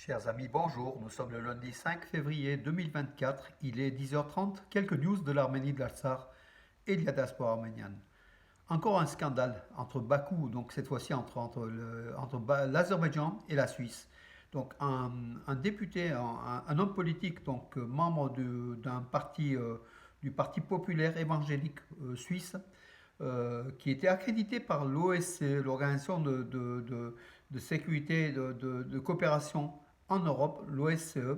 Chers amis, bonjour. Nous sommes le lundi 5 février 2024. Il est 10h30. Quelques news de l'Arménie de l'Artsakh et de la diaspora arménienne. Encore un scandale entre Bakou, donc cette fois-ci entre l'Azerbaïdjan et la Suisse. Donc un député, un homme politique, donc membre d'un parti, du Parti populaire évangélique suisse, qui était accrédité par l'OSCE, l'Organisation de sécurité et de coopération en Europe, l'OSCE,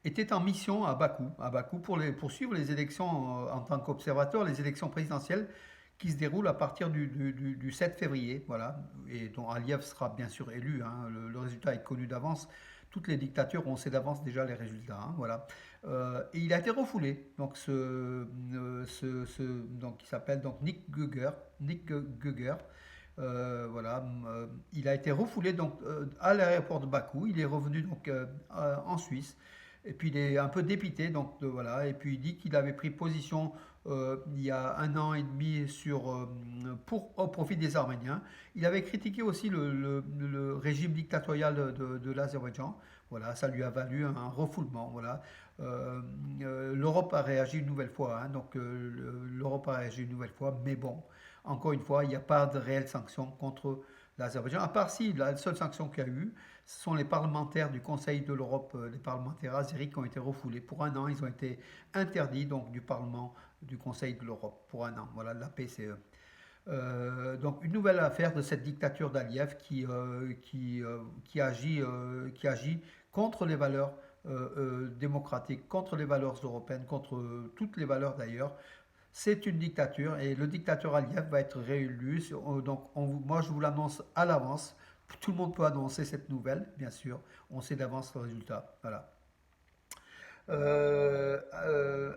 était en mission à Bakou pour suivre les élections en tant qu'observateur, les élections présidentielles qui se déroulent à partir du 7 février, voilà, et dont Aliyev sera bien sûr élu, hein, le résultat est connu d'avance. Toutes les dictatures, on sait d'avance déjà les résultats, hein, voilà. Et il a été refoulé, donc donc il s'appelle donc Nick Guger, voilà, il a été refoulé donc à l'aéroport de Bakou. Il est revenu donc en Suisse. Et puis il est un peu dépité, donc voilà. Et puis il dit qu'il avait pris position il y a un an et demi au profit des Arméniens. Il avait critiqué aussi le régime dictatorial de l'Azerbaïdjan. Voilà, ça lui a valu un refoulement. Voilà. L'Europe a réagi une nouvelle fois, hein, donc l'Europe a réagi une nouvelle fois, mais bon, encore une fois, il n'y a pas de réelle sanction contre l'Azerbaïdjan. À part si, la seule sanction qu'il y a eu, ce sont les parlementaires du Conseil de l'Europe, les parlementaires azéris qui ont été refoulés. Pour un an, ils ont été interdits donc, du Parlement du Conseil de l'Europe, pour un an, voilà, de la PCE. Donc une nouvelle affaire de cette dictature d'Aliyev qui agit contre les valeurs démocratiques, contre les valeurs européennes, contre toutes les valeurs d'ailleurs. C'est une dictature et le dictateur Aliyev va être réélu. Donc moi je vous l'annonce à l'avance. Tout le monde peut annoncer cette nouvelle, bien sûr. On sait d'avance le résultat. Voilà.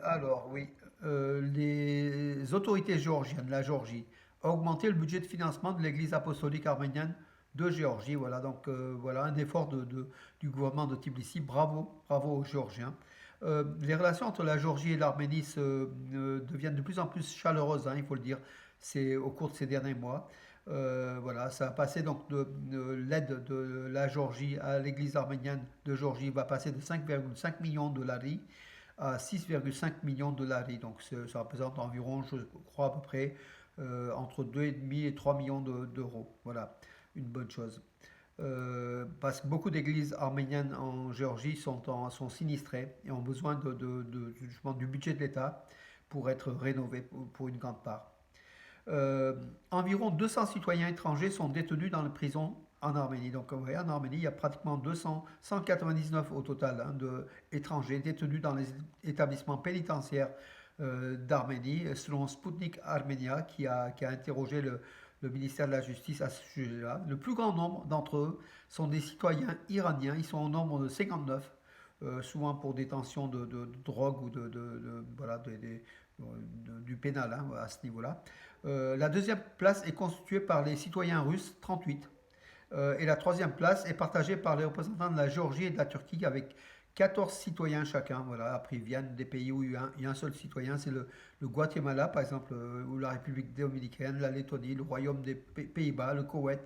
Alors, oui, les autorités géorgiennes, la Géorgie, ont augmenté le budget de financement de l'Église apostolique arménienne de Géorgie. Voilà, donc voilà un effort du gouvernement de Tbilissi. Bravo, bravo aux Géorgiens. Les relations entre la Géorgie et l'Arménie deviennent de plus en plus chaleureuses, hein, il faut le dire, c'est au cours de ces derniers mois. Voilà, ça a passé donc de l'aide de la Géorgie à l'Église arménienne de Géorgie va passer de 5,5 millions de lari à 6,5 millions de lari. Donc ça représente environ, je crois à peu près, entre 2,5 et 3 millions d'euros. Voilà, une bonne chose. Parce que beaucoup d'églises arméniennes en Géorgie sont sinistrées et ont besoin justement, du budget de l'État pour être rénovées pour une grande part. Environ 200 citoyens étrangers sont détenus dans les prisons en Arménie. Donc, vous voyez, en Arménie, il y a pratiquement 199 au total, hein, d'étrangers détenus dans les établissements pénitentiaires d'Arménie, selon Sputnik Armenia, qui a interrogé le ministère de la Justice à ce sujet-là. Le plus grand nombre d'entre eux sont des citoyens iraniens. Ils sont au nombre de 59, souvent pour détention de drogue ou voilà, du pénal, hein, à ce niveau-là. La deuxième place est constituée par les citoyens russes, 38. Et la troisième place est partagée par les représentants de la Géorgie et de la Turquie avec 14 citoyens chacun. Voilà. Après, ils viennent des pays où il y a un seul citoyen. C'est le Guatemala, par exemple, ou la République dominicaine, la Lettonie, le Royaume des Pays-Bas, le Koweït,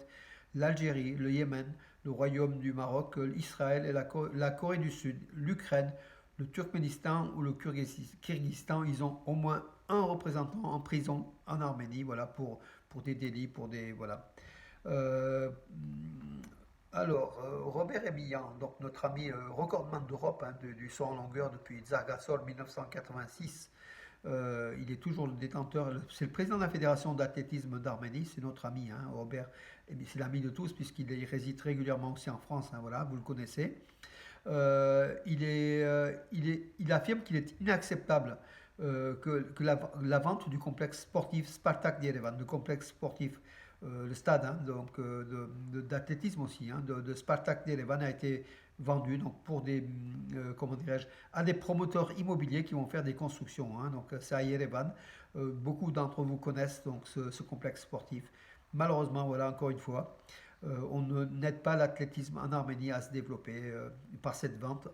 l'Algérie, le Yémen, le Royaume du Maroc, Israël et la Corée du Sud, l'Ukraine, le Turkménistan ou le Kyrgyzstan. Ils ont au moins un représentant en prison en Arménie, voilà, pour des délits, pour des... Voilà. Euh, Robert Emilian, donc notre ami recordman d'Europe, hein, du saut en longueur depuis Zargasol 1986, il est toujours le détenteur, c'est le président de la fédération d'athlétisme d'Arménie, c'est notre ami, hein, Robert, c'est l'ami de tous puisqu'il réside régulièrement aussi en France, hein, voilà, vous le connaissez. Il affirme qu'il est inacceptable que la vente du complexe sportif Spartak d'Yerevan, le complexe sportif, le stade, hein, donc d'athlétisme aussi, hein, de Spartak d'Yerevan a été vendu donc pour comment dirais-je, à des promoteurs immobiliers qui vont faire des constructions, hein, donc c'est à Yerevan. Beaucoup d'entre vous connaissent donc ce complexe sportif. Malheureusement, voilà encore une fois, on n'aide pas l'athlétisme en Arménie à se développer par cette vente.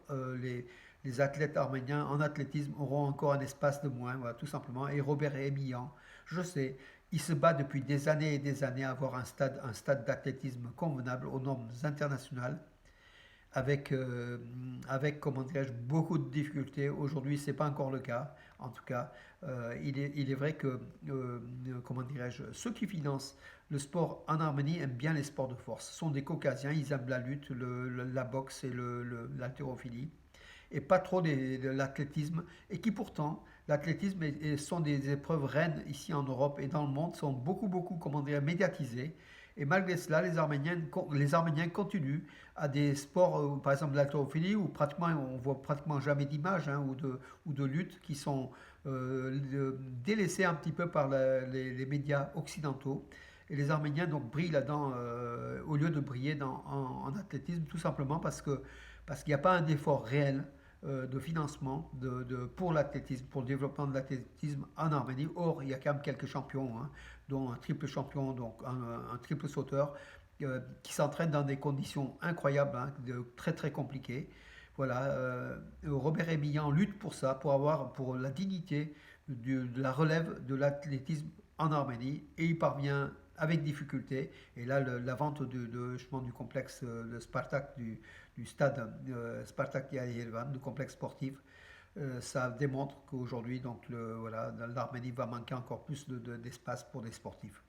Les athlètes arméniens en athlétisme auront encore un espace de moins, voilà, tout simplement. Et Robert Emilian, je sais, il se bat depuis des années et des années à avoir un stade d'athlétisme convenable aux normes internationales, avec comment dirais-je, beaucoup de difficultés. Aujourd'hui, c'est pas encore le cas. En tout cas, il est vrai que, comment dirais-je, ceux qui financent le sport en Arménie aiment bien les sports de force. Ce sont des Caucasiens, ils aiment la lutte, la boxe et l'haltérophilie et pas trop de l'athlétisme, et qui pourtant, l'athlétisme sont des épreuves reines ici en Europe et dans le monde, sont beaucoup, comment dire, médiatisées. Et malgré cela, les Arméniens continuent à des sports, par exemple l'haltérophilie, où pratiquement, on voit pratiquement jamais d'images hein, ou de luttes qui sont délaissées un petit peu par les médias occidentaux. Et les Arméniens donc brillent là-dedans au lieu de briller en athlétisme, tout simplement parce qu'il n'y a pas un effort réel de financement pour l'athlétisme, pour le développement de l'athlétisme en Arménie. Or, il y a quand même quelques champions, hein, dont un triple champion, donc un triple sauteur, qui s'entraînent dans des conditions incroyables, hein, très compliquées. Voilà, Robert Emillan lutte pour ça, pour la dignité de la relève de l'athlétisme en Arménie, et il parvient avec difficulté. Et là, la vente justement, du complexe de Spartak, du stade Spartak Yerevan, du complexe sportif, ça démontre qu'aujourd'hui, donc voilà, l'Arménie va manquer encore plus d'espace pour des sportifs.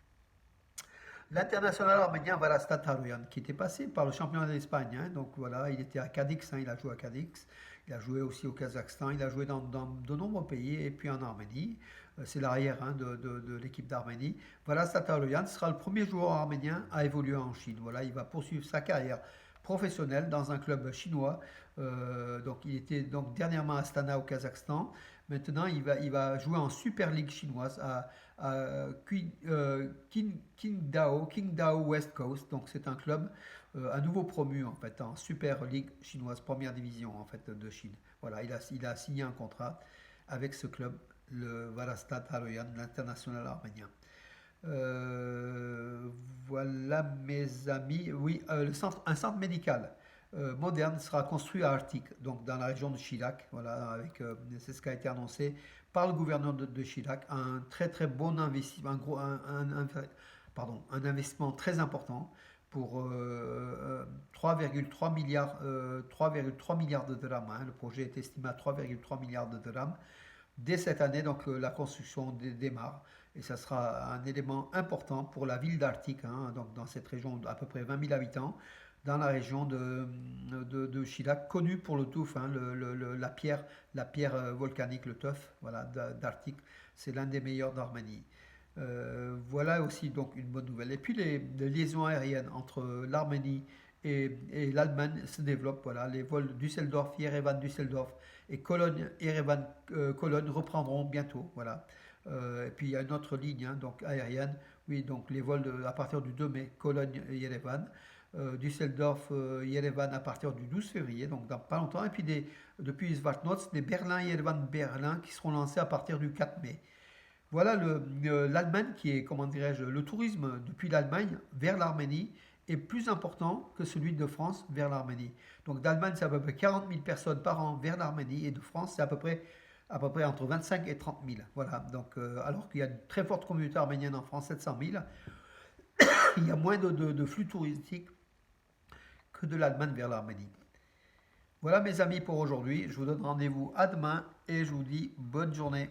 L'international arménien Valastat Haroyan, qui était passé par le championnat d'Espagne, hein, donc voilà, il était à Cadix, hein, il a joué à Cadix, il a joué aussi au Kazakhstan, il a joué dans de nombreux pays et puis en Arménie. C'est l'arrière hein, de l'équipe d'Arménie. Valastat Haroyan sera le premier joueur arménien à évoluer en Chine. Voilà, il va poursuivre sa carrière professionnelle dans un club chinois. Donc il était donc dernièrement à Astana au Kazakhstan. Maintenant, il va jouer en Super League chinoise à Qingdao West Coast. Donc c'est un club à nouveau promu en fait en Super League chinoise, première division en fait de Chine. Voilà, il a signé un contrat avec ce club, le Valastat Haroyan, l'international arménien. Euh, voilà mes amis. Oui, un centre médical moderne sera construit à Arctic, donc dans la région de Chilak. Voilà, c'est ce qui a été annoncé par le gouverneur de Chilak. Un très bon investissement, pardon, un investissement très important pour 3,3 milliards, 3,3 milliards de dirhams. Hein. Le projet est estimé à 3,3 milliards de dirhams. Dès cette année, donc, la construction démarre et ça sera un élément important pour la ville d'Arctic, hein, donc dans cette région d'à peu près 20 000 habitants, dans la région de Chilak, connue pour le touf, hein, la pierre volcanique, le teuf, voilà, d'Arctique. C'est l'un des meilleurs d'Arménie. Voilà aussi donc une bonne nouvelle. Et puis les liaisons aériennes entre l'Arménie et l'Allemagne se développent. Voilà, les vols Düsseldorf, Yerevan, Düsseldorf et Cologne, Yerevan, Cologne reprendront bientôt. Voilà. Et puis il y a une autre ligne hein, donc aérienne. Oui, donc les vols à partir du 2 mai, Cologne-Yerevan. Düsseldorf, Yerevan à partir du 12 février, donc dans pas longtemps. Et puis depuis Svartnots, des Berlin-Yerevan-Berlin qui seront lancés à partir du 4 mai. Voilà l'Allemagne qui est, comment dirais-je, le tourisme depuis l'Allemagne vers l'Arménie est plus important que celui de France vers l'Arménie. Donc d'Allemagne, c'est à peu près 40 000 personnes par an vers l'Arménie et de France, c'est à peu près entre 25 et 30 000. Voilà, donc alors qu'il y a une très forte communauté arménienne en France, 700 000, il y a moins de flux touristiques que de l'Allemagne vers l'Arménie. Voilà mes amis pour aujourd'hui, je vous donne rendez-vous à demain et je vous dis bonne journée.